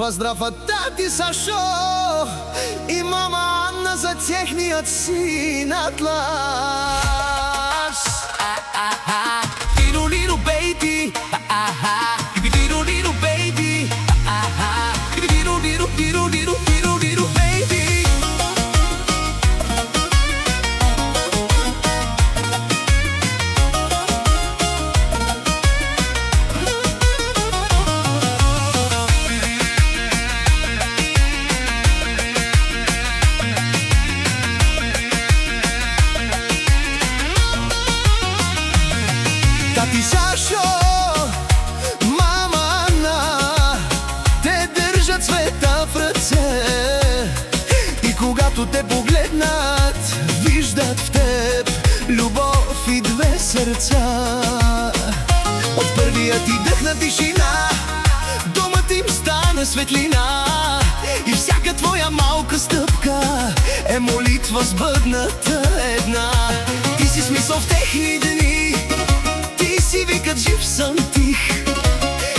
Поздрав от тати Сашо и мама Анна за техният син Атлас. Little, little baby, little, little baby, little, little, little, little, little, little baby. Тати Сашо, мама Анна, те държат света в ръце. И когато те погледнат, виждат в теб любов и две сърца. От първият ти дъх на тишина, домът им стане светлина. И всяка твоя малка стъпка е молитва сбъдната една. Ти си смисъл в техни дни, си викат жив сън тих,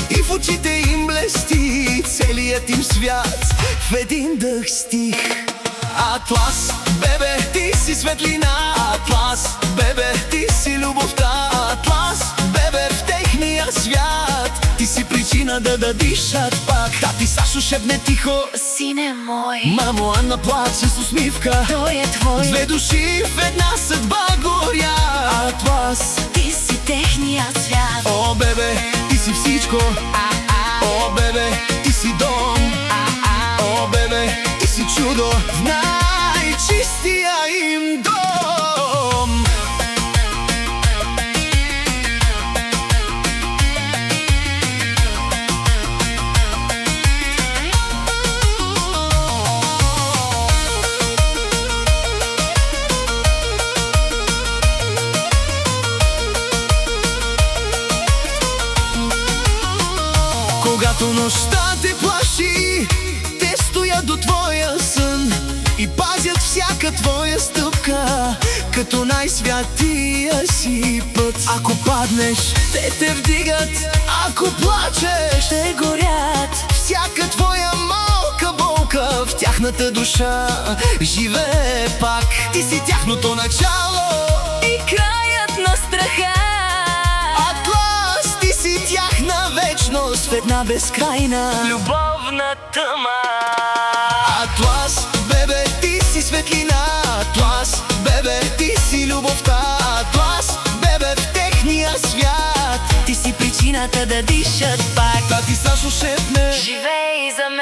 и в очите им блести целият им свят в един дъх стих. Атлас, бебе, ти си светлина. Атлас, бебе, ти си любовта. Атлас, бебе, в техния свят ти си причина да дишат пак. Тати Сашо шепне тихо: сине мой. Мамо Анна плаче с усмивка: той е твой. Две души в една съдба горя. Атлас, ти си техния свят. О, бебе, ти си всичко. О, бебе, ти си дом. О, бебе, ти си чудо в най-чистия им дом. Когато нощта те плаши, те стоят до твоя сън и пазят всяка твоя стъпка, като най-святия си път. Ако паднеш, те вдигат. Ако плачеш, те горят. всяка твоя малка болка в тяхната душа живее пак. Ти си тяхното начало и краят на страха. Атлас, ти си тяхна вечност в една безкрайна любовна тъма. Атлас, бебе, ти си светлина. Атлас, бебе, ти си любовта. Атлас, бебе, в техния свят ти си причината да дишат пак. Тати Сашо шепне: живей за